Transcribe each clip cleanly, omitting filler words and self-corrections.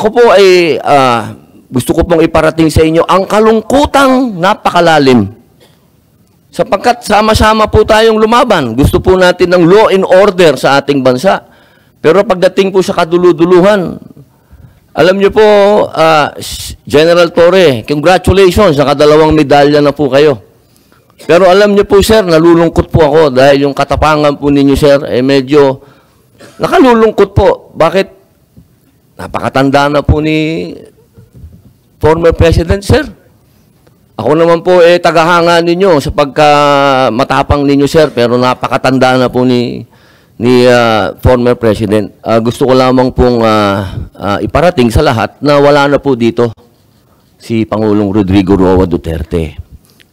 Ako po ay gusto ko pong iparating sa inyo ang kalungkutang napakalalim. Sapagkat sama-sama po tayong lumaban. Gusto po natin ng law and order sa ating bansa. Pero pagdating po sa kaduluduluhan, alam niyo po, General Torre, congratulations, nakadalawang medalya na po kayo. Pero alam niyo po, sir, nalulungkot po ako dahil yung katapangan po ninyo, sir, medyo nakalulungkot po. Bakit? Napakatanda na po ni former President, sir. Ako naman po, tagahanga ninyo sa pagkamatapang ninyo, sir, pero napakatanda na po ni former President. Gusto ko lamang pong iparating sa lahat na wala na po dito si Pangulong Rodrigo Roa Duterte.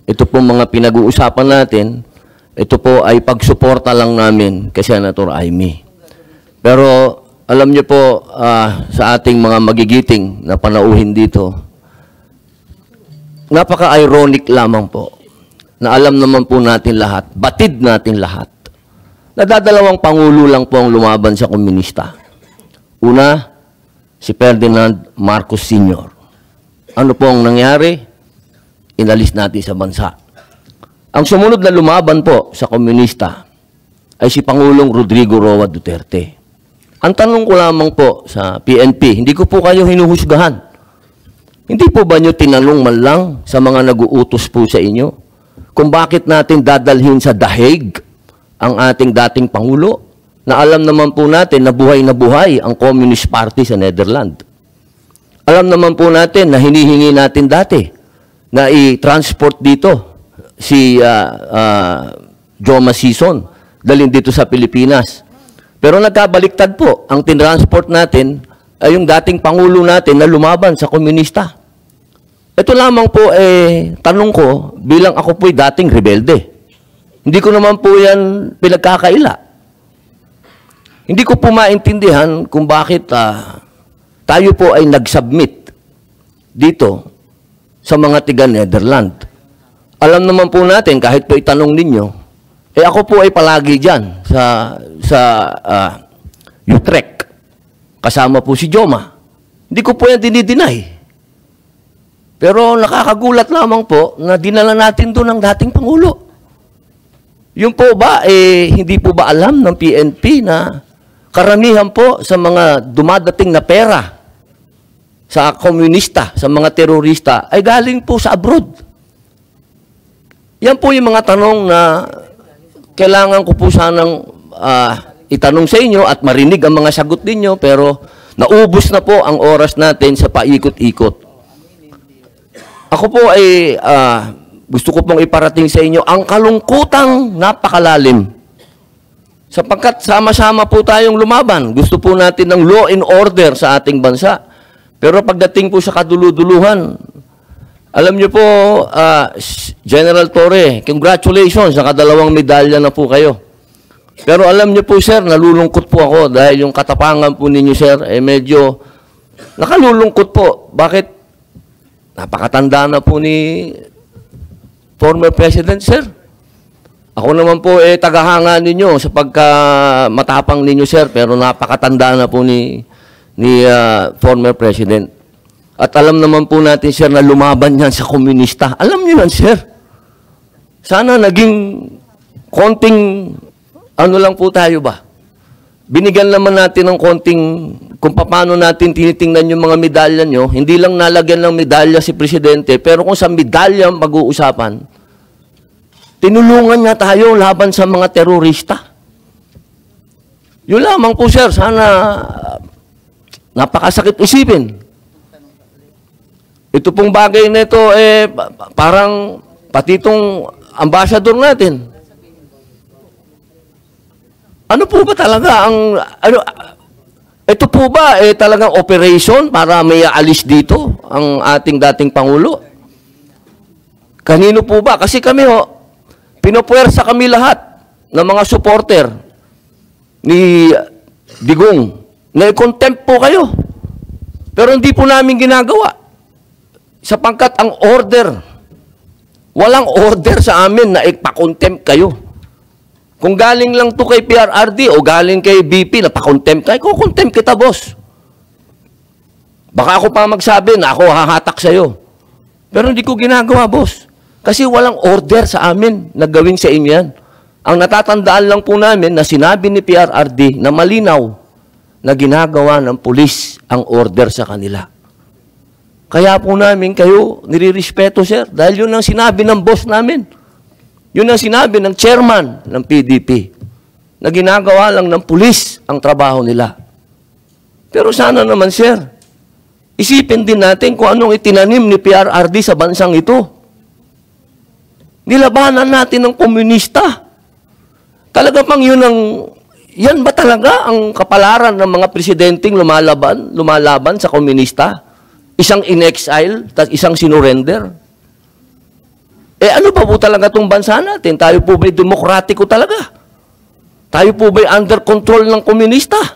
Ito po mga pinag-uusapan natin, ito po ay pagsuporta lang namin kay Senator Amy. Pero alam niyo po, sa ating mga magigiting na panauhin dito, napaka-ironic lamang po na alam naman po natin lahat, batid natin lahat, nadadalawang pangulo lang po ang lumaban sa komunista. Una, si Ferdinand Marcos Sr. Ano po ang nangyari? Inalis natin sa bansa. Ang sumunod na lumaban po sa komunista ay si Pangulong Rodrigo Roa Duterte. Ang tanong ko lamang po sa PNP, hindi ko po kayo hinuhusgahan. Hindi po ba nyo tinanong man lang sa mga nag-uutos po sa inyo kung bakit natin dadalhin sa The Hague ang ating dating Pangulo na alam naman po natin na buhay ang Communist Party sa Netherlands. Alam naman po natin na hinihingi natin dati na i-transport dito si Joma Sison dalhin dito sa Pilipinas. Pero nagkabaliktad po, ang tinransport natin ay yung dating Pangulo natin na lumaban sa komunista. Ito lamang po, tanong ko, bilang ako po'y dating rebelde. Hindi ko naman po yan pinagkakaila. Hindi ko po maintindihan kung bakit tayo po ay nag-submit dito sa mga tiga-Netherlands. Alam naman po natin, kahit po itanong ninyo, ako po ay palagi dyan sa Utrecht. Kasama po si Joma. Hindi ko po yan dinideny. Pero nakakagulat lamang po na dinala natin doon ang dating Pangulo. Yung po ba, hindi po ba alam ng PNP na karamihan po sa mga dumadating na pera sa komunista, sa mga terorista, ay galing po sa abroad. Yan po yung mga tanong na kailangan ko po sanang itanong sa inyo at marinig ang mga sagot ninyo, pero naubos na po ang oras natin sa paikot-ikot. Ako po ay gusto ko pong iparating sa inyo ang kalungkutang napakalalim. Sapagkat sama-sama po tayong lumaban. Gusto po natin ng law and order sa ating bansa. Pero pagdating po sa kaduluduluhan, alam niyo po, General Torre, congratulations, nakadalawang medalya na po kayo. Pero alam niyo po, sir, nalulungkot po ako dahil yung katapangan po ninyo, sir, medyo nakalulungkot po. Bakit? Napakatanda na po ni former President, sir. Ako naman po, tagahanga ninyo sa pagkamatapang ninyo, sir, pero napakatanda na po ni former President. At alam naman po natin, sir, na lumaban yan sa komunista. Alam niyo yan, sir. Sana naging konting, ano lang po tayo ba? Binigyan naman natin ng konting, kung paano natin tinitingnan yung mga medalya nyo, hindi lang nalagyan ng medalya si Presidente, pero kung sa medalya mag-uusapan, tinulungan niya tayo laban sa mga terorista. Yun lamang po, sir. Sana napakasakit isipin. Ito pong bagay na ito, parang pati itong ambassador natin. Ano po ba talaga ang, ito po ba talagang operation para may alis dito ang ating dating Pangulo? Kanino po ba? Kasi kami pinopuwersa kami lahat ng mga supporter ni Digong na i-contempt po kayo. Pero hindi po namin ginagawa. Sapagkat ang order, walang order sa amin na ipa-contempt kayo. Kung galing lang to kay PRRD o galing kay BP na pa-contempt kayo, kukontempt kita, boss. Baka ako pa magsabi na ako hahatak sa'yo. Pero hindi ko ginagawa, boss. Kasi walang order sa amin na gawin sa inyo yan. Ang natatandaan lang po namin na sinabi ni PRRD na malinaw na ginagawa ng pulis ang order sa kanila. Kaya po namin kayo nirirespeto, sir, dahil yun ang sinabi ng boss namin. Yun ang sinabi ng chairman ng PDP na ginagawa lang ng pulis ang trabaho nila. Pero sana naman, sir, isipin din natin kung anong itinanim ni PRRD sa bansang ito. Nilabanan natin ng komunista. Talaga bang yan ba talaga ang kapalaran ng mga presidenteng lumalaban sa komunista? Isang in-exile, isang sinurrender? Ano pa po talaga itong bansa natin? Tayo po ba'y demokratiko talaga? Tayo po ba'y under control ng komunista?